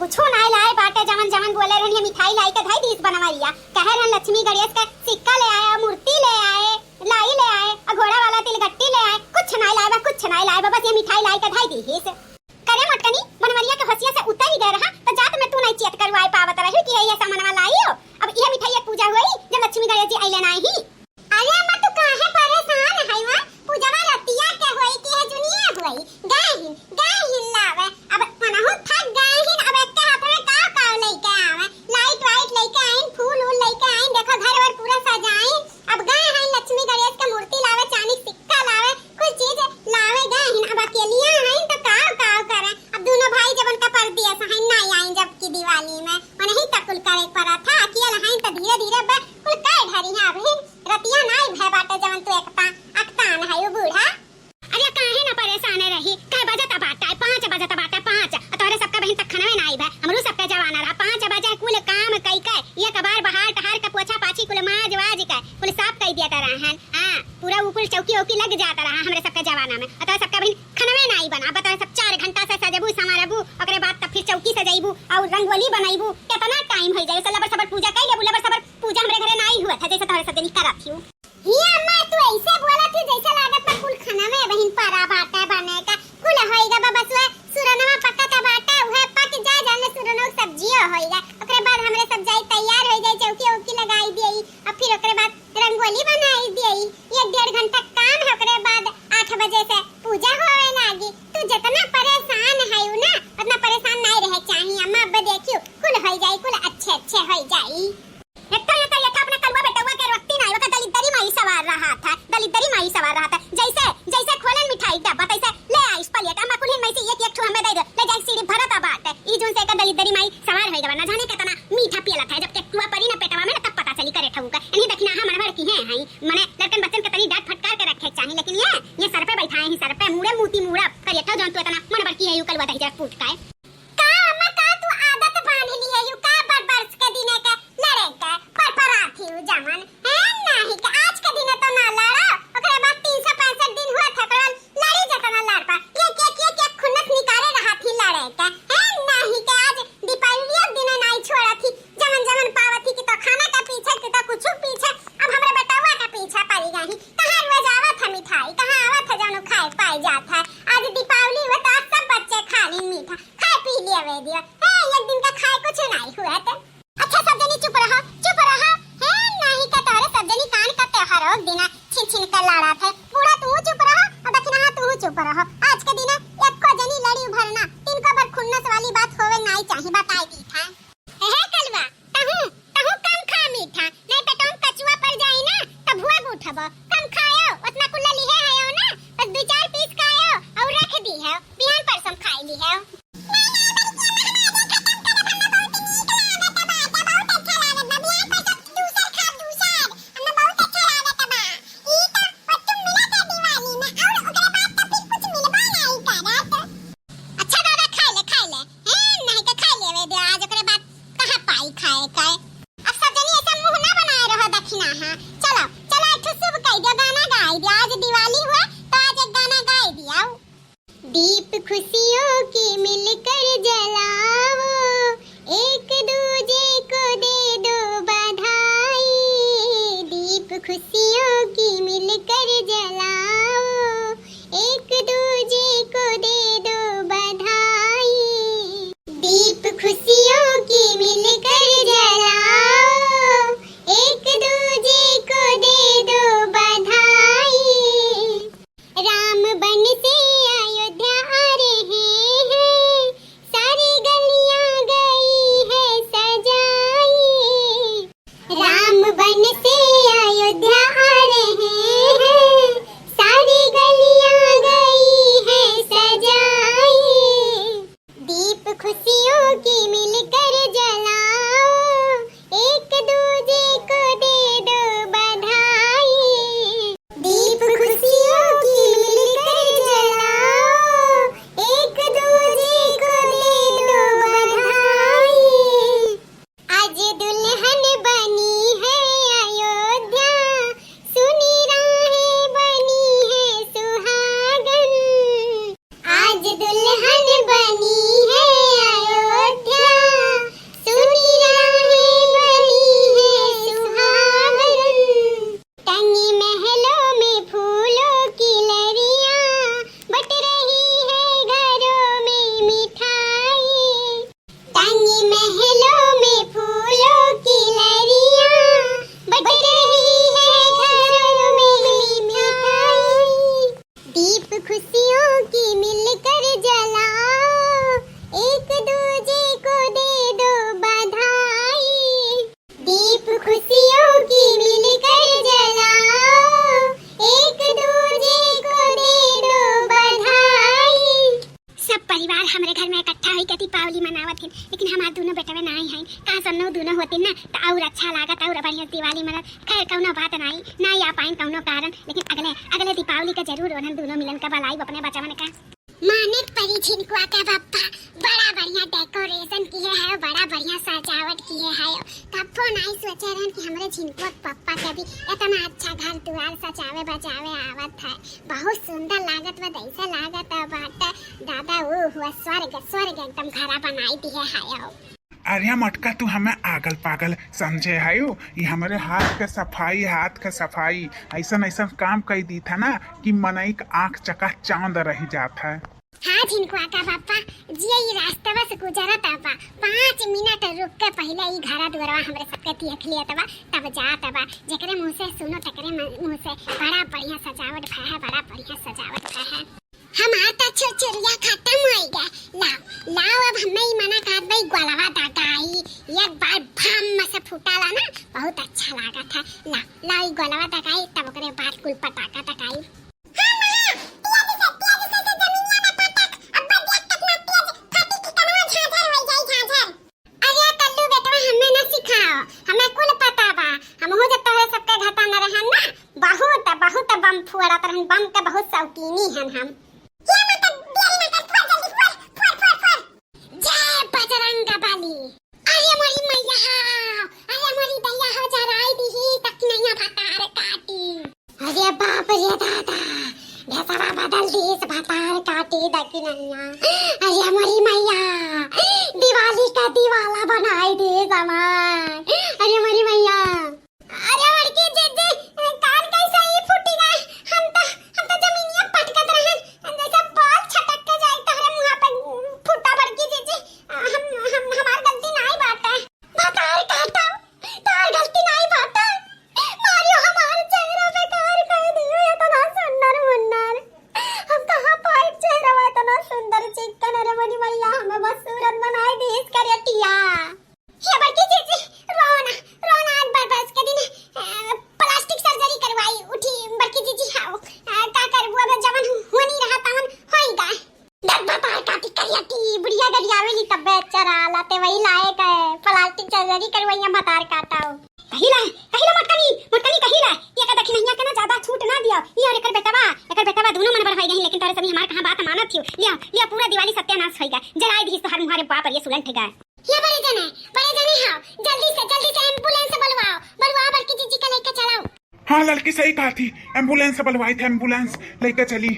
कुछ नहीं लाए बाटे। जमन जमन बोले रहनी मिठाई लाई के धाई दीस बनवाइया। कहे रहन लक्ष्मी गणेश का सिक्का ले आए, मूर्ति ले आए, लाई ले आए, घोड़ा वाला तिलगट्टी ले आए। कुछ नहीं लाए बा, कुछ नहीं लाए बा, बस ये मिठाई लाई के धाई दीस। करे मटकनी बनवरिया के हसिया से उतर ही गए रहा तो जात में तू नहीं चेत करवाए पावत रही कि ये सामानवा लाई हो। अब ये मिठाई पूजा हुई जब लक्ष्मी गणेश जी आइले नहीं। अरे अम्मा तू काहे परेशान है वा? पूजावा रतिया के होई कि है जुनिया होई? गाहिन लावे। अब मनहु थक गाहिन। अब एक के हाथ में का लेके आवे, लाइट वाइट लेके आइन, फूल उल लेके आइन, देखो घर वर पूरा सजाइन। अब गए हैं लक्ष्मी गणेश के मूर्ति लावे, चांदी सिक्का लावे, कुछ चीज लावे गाहिन। अब अकेलिया हैं तो काव करे। अब दोनों भाई जब उनका पर दिया सहाय नहीं आइन जब की दिवाली में उन्हें तकुल करे पड़ा था। अकेला हैं तो धीरे धीरे बे कुल काय ढरी है अब रतिया नहीं भय बाटे जवन तू अकतान है वो बूढ़ा। अरे काहे ना परेशान रही? काय बजता बाटा 5 बजता बाटा 5 तोरे सबका बहन तक खाना में नहीं भय। हमरो सबका जवाना रहा 5 बजे कुल काम कई के ये कबार बहार टहार का पोछा पाछी कुल माज वाज के कुल साफ कई दिया रहन। हां पूरा ऊपर चौकी ओकी लग जाता रहा हमरे सबका जवाना में। तोरे सबका बहन खाना में नहीं बना बता सब 4 घंटा से सजबू समारबू ओकरे बाद तब फिर चौकी सजाइबू और रंगोली बनाइबू। कितना टाइम हो जाए सलबर सबर पूजा कई ले बुलबर सबर पूजा हमरे घरे नहीं हुआ था जैसे तोरे सब दिन करत थी। ही अम्मा तू ऐसे बोला थी जैसा लागत पर कुल खाना में बहन पारा बाटा बने का कुल होइगा बस वे सुरनवा पक्का ता बाटा उहे पक जा जाने सुरनो सब्जी होइगा। ओकरे बाद हमरे सब्जी तैयार हो जाए चौकी ओकी लगाई देई। अब फिर ओकरे बाद रंगोली बनाई देई। 1-1.5 घंटा काम है। ओकरे बाद 8 बजे से पूजा होवे लागी। तू जितना परेशान है ना उतना परेशान नहीं रहे चाहिए अम्मा। अब देखियो कुल हो जाई कुल अच्छे हो जाई। ये अपना कलवा बेटवा के रखती नहीं वो दलितरी माई सवार रहा था। दलितरी माई सवार रहा था जैसे खोलन मिठाई डब्बा तैसे ले आइस पलियट अम्मा कुल में से एक ठो हमें दे दे ले जाई सीढ़ी भरत बाटे। ई जोन से का दलितरी माई सवार होइगा ना जाने कितना मीठा पियला था। जब टेकुआ परी ना पेटवा में तब पता चली करे ठऊ का इन्हीं देखना हमर भर की है माने लड़कन बच्चन के तनी डांट फटकार के रखे चाहिए। लेकिन ये सर पे बैठाए हैं सर पे मुड़े मूती मुड़ा करिए ठो जोन तू इतना मन भर की है यू कलवा दही जा फूट का का अम्मा का तू आदत बांध ली है यू का बरस के दिने का लड़े का पर आथी उ जमन है नहीं कि आज के दिन तो ना लड़ो। ओकरे बाद 365 दिन हुआ था पर लड़ी जता ना लड़ पा ये खुन्नस निकाले रहा थी लड़े का है नहीं कि आज दीपावली दिन नहीं छोड़ा थी जमन पावती की तो खाना का पीछे की तो कुछ पीछे। अब हमरे बतावा का पीछा पड़ी गई कहां रोज आवत है मिठाई कहां आवत है जानो खाए पाए जात है। आज दीपावली हुआ तो सब बच्चे खा ली मीठा खाए पी लिया वे दिया है एक दिन का खाए कुछ नहीं हुआ तो अच्छा सब जनी चुप रहो है नहीं का तारे सब जनी कान का त्योहार हो दिना छिन कर लड़ा थे पूरा तू चुप रहो और दखना तू चुप रहो। आज के दिन एक को जनी लड़ी भरना इनको पर खुन्नस वाली बात होवे नहीं चाहिए बताई दी था। हे कलवा तहु कम खा मीठा नहीं पेटों कचुआ पड़ जाई ना तब हुआ उठब कम खायो उतना कुल्ला लिहे है ना बस 2-4 पीस खायो और रख दी है बिहान परसम खाई ली है। आज ओकरे बाद हथिन, लेकिन हमार दोनों बेटवे नहीं हैं। का सन्नो दोनों होतिन ना तो और अच्छा लागत और बढ़िया दिवाली मनत। खैर कौनो बात नहीं आ पाइन कौनो कारण, लेकिन अगले दीपावली का जरूर उन्हन दोनों मिलन का बलाई अपने बचवन का। माने परी झिनकुआ का पप्पा बड़ा बढ़िया डेकोरेशन किए है, बड़ा बढ़िया सजावट किए है। कब नहीं सोचे रहन कि हमारे झिनकुआ पप्पा का भी इतना अच्छा घर द्वार सजावे बजावे आवत है। बहुत सुंदर लागत व ऐसा लागत बात दादा वो हुआ स्वर्ग स्वर्ग एकदम घरा बनाई दिए है। अरे मटका तू हमें आगल पागल समझे है। ये हमारे हाथ के सफाई ऐसा ऐसा काम कर दी था ना कि मनई का आँख चका चांद रह जाता है। हाँ झिनकुआ का पापा जी ये रास्ता से गुजरत बा 5 मिनट रुक के पहले ही घरा दुआरवा हमरे सबके देख लिया तब जात बा। जेकरे मुंह से सुनो तकरे मुंह से बड़ा बढ़िया सजावट भा है, बड़ा बढ़िया सजावट भा है। हमार त छुरछुरिया खत्म हो गया। लाओ अब हमें ही मना कर भाई गोलवा दगाई एक बार भम से फुटाला ना बहुत अच्छा लगा था। लाओ गोलवा दगाई तब ओकरे बाद कुल पटाखा दगाई। बहुत बम फुआरा तरह बम का बहुत शौकीनी हैं हम। ये मतलब देरी ना कर फोड़ जय बजरंग बली। अरे मोरी मैया अरे मोरी दैया हो जराई दी तक नैया भतार काटी। अरे बाप रे दादा भेसवा बदल दीस भतार काटी दकी नैया। अरे मोरी मैया दिवाली का दिवाला बनाई दे सामान। अरे मोरी मैया अरे मरके जे कान कैसे ही फूटी ना हम तो जमीनिया पटकत रहन जैसे बॉल छटक के जाए तोहरे मुंह पे फूटा बड़की जे हम हमार गलती नहीं बात है। भतार काटा तार गलती नहीं बात है। मारियो हमारे चेहरा पे कार कर दियो इतना सुंदर मुन्नर। हम कहां पाए चेहरा इतना सुंदर चिकन। अरे मनी मैया हमें बस सूरत बनाई दी इस करियटिया। ये बड़की जी रोना आज बरबस के दिन प्लास्टिक सर्जरी करवाई उठी बड़की जी हाओ का करबुआ में जवन हो नहीं रहा तवन होईगा। दस बताए काटी करियटी बुढ़िया गरियावेली तब बेचारा लाते वही लायक है प्लास्टिक सर्जरी करवाइया बतार काटाओ। कहिला मटकनी कहिला ये का दखिनहिया के ना ज्यादा छूट ना दियो। ये और एकर बेटवा दोनों मन बढ़ गई लेकिन तोरे सभी हमार कहां बात मानत थियो। लिया पूरा दिवाली सत्यानाश होईगा। जलाई दी तो हर मुहारे बाप ये सुलंठ गए। ये बड़े जने हां जल्दी से एम्बुलेंस बुलवाओ बड़की जीजी का लेके चलाओ। हाँ लड़की सही कहा थी, एम्बुलेंस बुलवाई थी, एम्बुलेंस लेके चली।